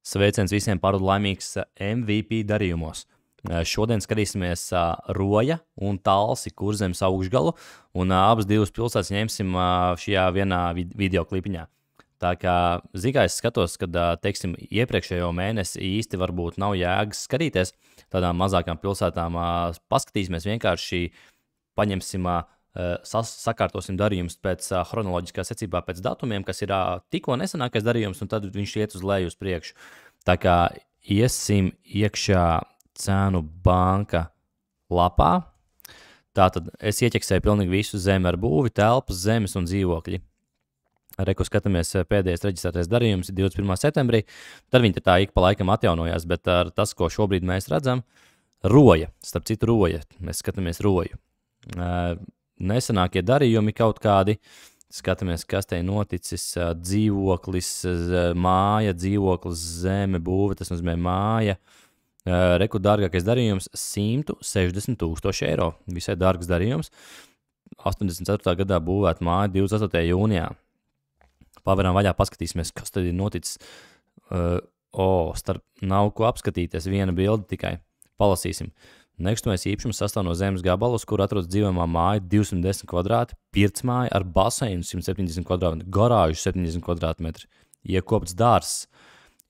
Sveiciens visiem par laimīgs MVP darījumos. Šodien skatīsimies Roja un Talsi Kurzemes augšgalu, un abas divas pilsētas ņemsim šajā vienā videoklipiņā. Tā kā es skatos, kad, teiksim, iepriekšējo mēnesi īsti varbūt nav jēgas skatīties tādām mazākām pilsētām. Paskatīsimies vienkārši, paņemsim, sakārtosim darījumus pēc chronoloģiskā secībā pēc datumiem, kas ir tikko nesenākais darījums, un tad viņš iet uz leju uz priekšu. Tā kā iesim iekšā cenu banka lapā. Tātad es ieķeksēju pilnīgi visu zemi ar būvi, telpas, zemes un dzīvokļi. Reku skatāmies pēdējais reģistrētais darījums 21. septembrī, tad viņi tā ik pa laikam atjaunojās, bet tas, ko šobrīd mēs redzam, Roja, starp citu Roja, mēs skatāmies Roju. Nesenākie darījumi kaut kādi, skatāmies, kas te noticis, dzīvoklis, māja, dzīvoklis, zeme, būve, tas nozīmē māja. Reku dārgākais darījums 160,000 eiro, visai dārgs darījums, 84. gadā būvēta māja 28. jūnijā. Paveram vaļā, paskatīsimies, kas tad ir noticis. Nav ko apskatīties, viena bilde tikai. Palasīsim. Nekustamais īpašums sastāv no zemes gabala, uz kuru atrodas dzīvojamā māja 210 kvadrāti, pirtsmāja ar baseinu 170 kvadrāti, garāžu 70 kvadrātmetri, iekopts dārzs.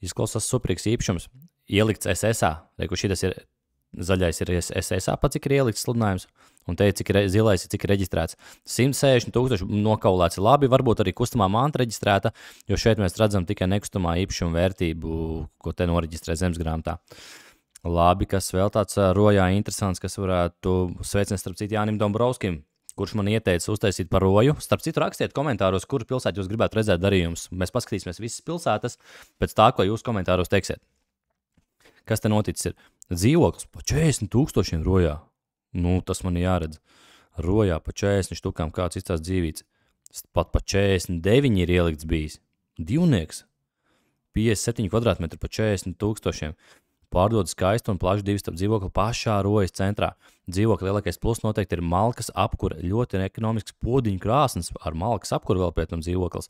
Izklausās superīgs īpašums, ielikts SSA. Reiku šitas ir zaļais ir SSA, pat cik ir ielikts sludinājums, un te cik zilais ir cik reģistrēts. 160,000 nokaulēts ir labi, varbūt arī kustamā manta reģistrēta, jo šeit mēs redzam tikai nekustamā īpašuma vērtību, ko te noreģistrē zemesgrāmatā. Labi, kas vēl tāds Rojā interesants, kas varētu sveiciens starp citu Jānim Dombrovskim, kurš man ieteica uztaisīt par Roju. Starp citu rakstiet komentāros, kuru pilsētu jūs gribētu redzēt darījumus. Mēs paskatīsimies visas pilsētas pēc tā, ko jūs komentāros teiksiet. Kas te noticis ir? Dzīvoklis pa 40,000 Rojā. Nu, tas man jāredz. Rojā pa 40 štukām kāds izstās dzīvīts. Pat pa 49 ir ielikts bijis. Divnieks. 57 kvadrātmetri pa 40,000. Pārdod skaistu un plašu divstāvu dzīvokli pašā Rojas centrā. Dzīvokļa lielākais plus noteikti ir malkas apkura, ļoti ekonomisks podiņu krāsnes ar malkas apkuru vēl pēc tam dzīvoklis.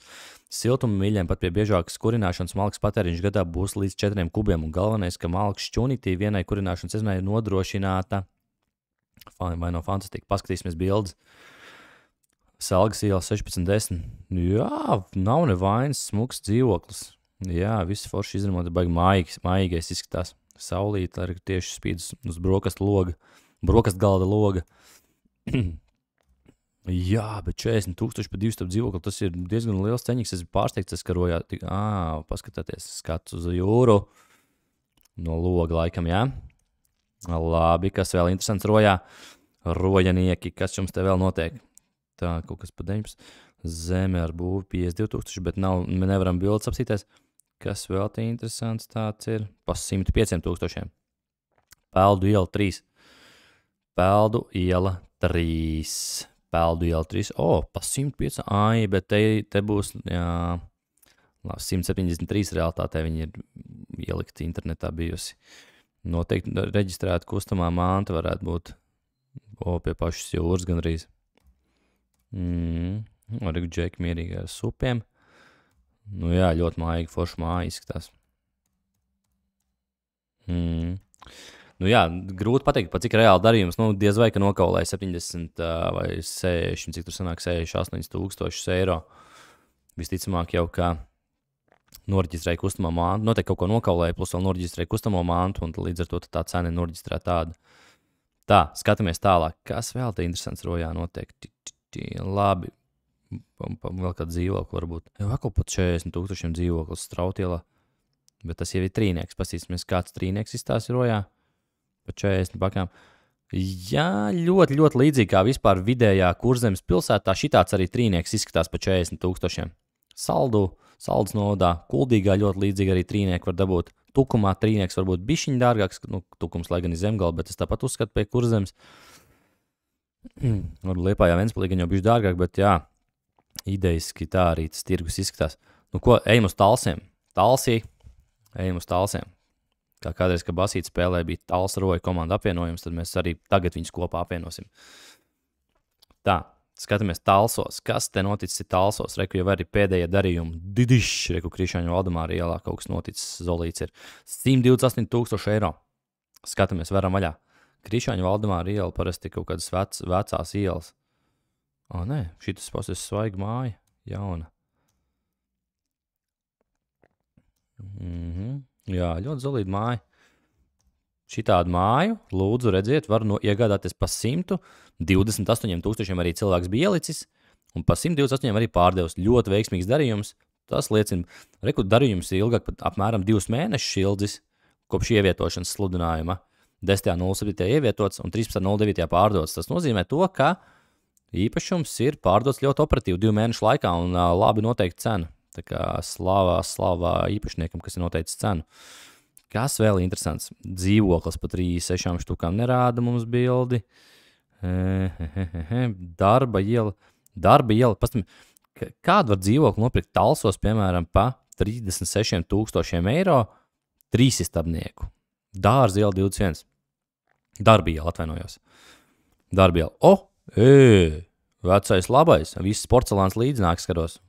Siltuma mīļiem pat pie biežākas kurināšanas malkas patēriņš gadā būs līdz 4 kubiem, un galvenais, ka malkas šķunitī vienai kurināšanas izmēja nodrošināta. Vai no fantastika, paskatīsimies bildes. Salgas iela 1610. Jā, nav nevainas, smuks dzīvoklis. Jā, viss forši izramot, baigi maigais izskatās. Saulīt, arī tieši spīd uz brokastu galda loga. Jā, bet 40,000 pa 200 dzīvokli, tas ir diezgan liels ceņiks. Es pārsteigts, ka Rojā paskatāties, skats uz jūru no loga laikam, jā. Labi, kas vēl interesants Rojā? Rojanieki, kas jums te vēl notiek? Tā, kaut kas pa 19. Zeme ar būvi 52,000, bet nevaram bildes apsīties. Kas vēl te interesants tāds ir? Pa 105,000. Peldu iela 3. Peldu iela 3. Peldu iela 3. Pa 105. Ai, bet te būs, jā, 173 realitātē viņi ir ielikti internetā bijusi. Noteikti reģistrēta kustamā manta varētu būt. Pie pašas jūras gandrīz. Arī džeki mierīgi ar supiem. Nu jā, ļoti mājīgi, forši māja izskatās. Nu jā, grūti pateikt, pat cik reāli darījums. Nu, diez vai, ka nokaulēja 70 vai 60, cik tur sanāk 68,000 eiro. Visticamāk jau, ka noreģistrēja kustamā mantu. Noteikti kaut ko nokaulēja, plus vēl noreģistrēja kustamo mantu, un līdz ar to tā cena noreģistrē tāda. Tā, skatāmies tālāk. Kas vēl te interesants Rojā notiek? Labi. Vēl kāds dzīvokli varbūt. Jā, kaut pat 40,000 dzīvoklis Strautielā. Bet tas jau ir trīnieks. Pasīsimies, kāds trīnieks izstāsta Rojā. Pa 40 bakām. Jā, ļoti, ļoti līdzīgi kā vispār vidējā Kurzemes pilsētā. Šitāds arī trīnieks izskatās pa 40,000. Saldus novadā, Kuldīgā ļoti līdzīgi arī trīnieki var dabūt. Tukumā trīnieks varbūt bišķiņ dārgāks. Nu, Tukums, lai gan ir zemgala, bet es tāpat uzskatu pie Kurzemes. Liepājā Ventspilī gan jau bišķi dārgāk, bet jā. Idejiski tā arī tas tirgus izskatās. Nu ko, ejam uz Talsiem. Ejam uz Talsiem. Kā kādreiz, kad Basīts spēlē bija Talsa Roja komanda apvienojums, tad mēs arī tagad viņus kopā apvienosim. Tā, Skatāmies Talsos. Kas te noticis Talsos? Reku jau arī pēdējie darījumi. Didišs, reku Krišāņu Valdemāra ielā kaut kas noticis. Zolīts ir 128,000 eiro. Skatāmies, varam vaļā. Krišāņu Valdemāra iela parasti kaut kādas vecās ielas. Nē, šitas pasies svaiga māja. Jauna. Jā, ļoti zolīta māja. Šitādu māju, lūdzu, redziet, var iegādāties pa 128,000 arī cilvēks bija ielicis, un pa 128 arī pārdevis. Ļoti veiksmīgs darījums. Tas liecina, ka darījums ir ilgāk, apmēram 2 mēnešus ilgs, kopš ievietošanas sludinājuma. 10.07. ievietots un 13.09. pārdots. Tas nozīmē to, ka īpašums ir pārdots ļoti operatīvi 2 mēnešu laikā un labi noteikti cena. Tā kā slavā īpašniekam, kas ir noteicis cenu. Kas vēl interesants? Dzīvoklis pa 36 štukām nerāda mums bildi. Darba iela. Kādu var dzīvokli nopirkt Talsos, piemēram, pa 36,000 eiro 3 istabnieku? Dārza iela 21. Darba iela, atvainojos. Darba iela. Vecais labais. Viss porcelāns līdzināk skatos.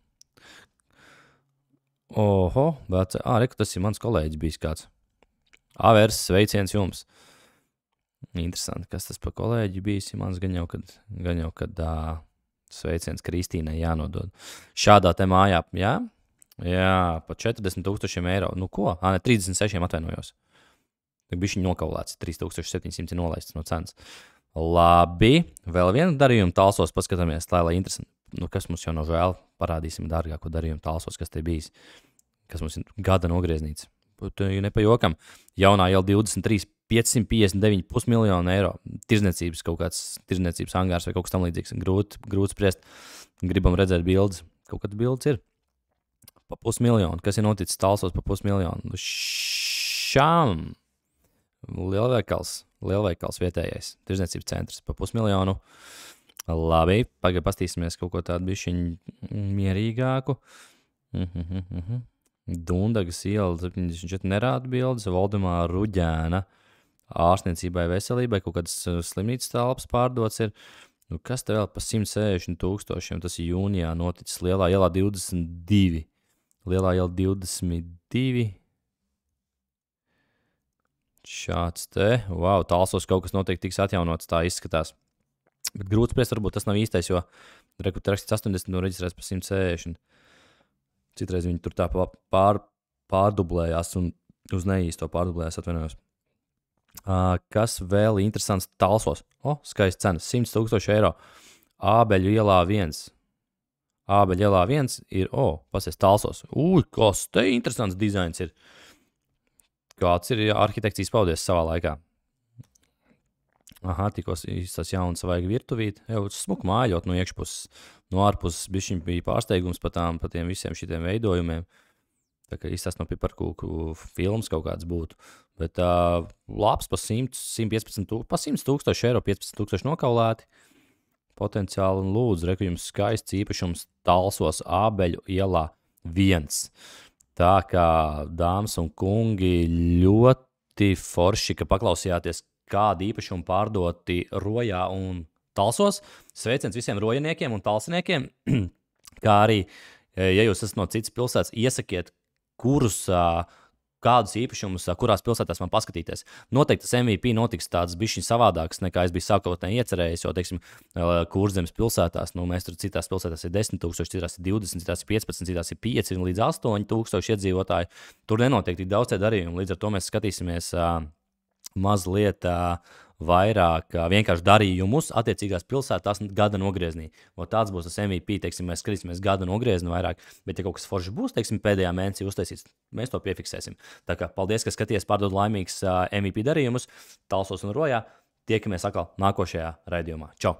Reku, tas ir mans kolēģis bijis kāds. Avers, sveiciens jums. Interesanti, kas tas pa kolēģi bijis. Mans gan jau, kad sveiciens Kristīnai jānodod. Šādā te mājā, jā? Jā, pa 40,000 eiro. Nu ko? 36 atvainojos. Bišķiņ nokaulēts, 3,700 nolaists no cenas. Labi, vēl vienu darījumu Talsos paskatāmies, lai interesanti. Kas mums jau nav žēl, parādīsim dārgāko darījumu Talsos, kas te bijis. Kas mums ir gada nogrieznīts. Ne pa jokam. Jaunā iela 23, 559,5 miljonu eiro. Tirzniecības kaut kāds tirzniecības angārs vai kaut kas tam līdzīgs. Grūti spriest. Gribam redzēt bildes. Kaut kāds bildes ir. Pa 500 miljonu. Kas ir noticis Talsos pa 500 miljonu? Šām. Lielveikals vietējais. Tirzniecības centrs pa 500 miljonu. Labi. Pagaid pastīsimies kaut ko tādu bišķiņu mierīgāku. Dundagas iela 74 nerāda bildes, Valdemāra Ruģēna ārstniecībai veselībai, kaut kādas slimnīcas telpas pārdots ir. Kas te vēl pa 160,000, tas ir jūnijā noticis Lielā ielā 22. Lielā iela 22. Šāds te, Talsos kaut kas noteikti tiks atjaunots, tā izskatās. Bet grūti spriest, varbūt tas nav īstais, jo rakstīts 80, reģistrēts pa 160. Citreiz viņi tur tā pārdublējās un uz neīsto pārdublējās, atvainojos. Kas vēl interesants Talsos? Skaists cenas, 100,000 eiro. Ābeļu ielā 1. Ābeļu ielā 1 ir, pasies Talsos. Kas te interesants dizains ir. Kāds ir arhitekts izpaudies savā laikā. Tikos tas jauns vajag virtuvīt. Smuku mājot no iekšpuses. No ārpuses bišķiņ bija pārsteigums pa tiem visiem šitiem veidojumiem. Tā kā izstāst no piparkūku filmas kaut kāds būtu. Bet labs pa 115,000, pa 100,000 eiro, 15,000 nokaulēti. Potenciāli un lūdzu, reku jums skaists īpašums Talsos Ābeļu ielā 1. Tā kā, dāmas un kungi, ļoti forši, ka paklausījāties, kādi īpašumi pārdoti Rojā un Talsos. Sveiciens visiem rojaniekiem un talsiniekiem, kā arī, ja jūs esat no citas pilsētas, iesakiet, kādus īpašumus, kurās pilsētās man paskatīties. Noteikti tas MVP notiks tāds bišķiņ savādāks, nekā es biju sākotnēji iecerējis, jo, teiksim, Kurzemes pilsētās, mēs tur citās pilsētās ir 10,000, citās ir 20, citās ir 15, citās ir 5 līdz 8,000 iedzīvotāji. Tur nenotiek tik daudz te darījumu, līdz ar to mēs skatīsimies mazliet vairāk vienkārši darījumus attiecīgās pilsētās gada nogrieznī. Tāds būs tas MVP, teiksim, mēs skatīsimies gada nogriezni vairāk, bet ja kaut kas forši būs, teiksim, pēdējā mēnesī uztaisīts, mēs to piefiksēsim. Tā kā paldies, ka skaties pārdod laimīgs MVP darījumus Talsos un Rojā. Tiekamies atkal nākošajā raidījumā. Čau!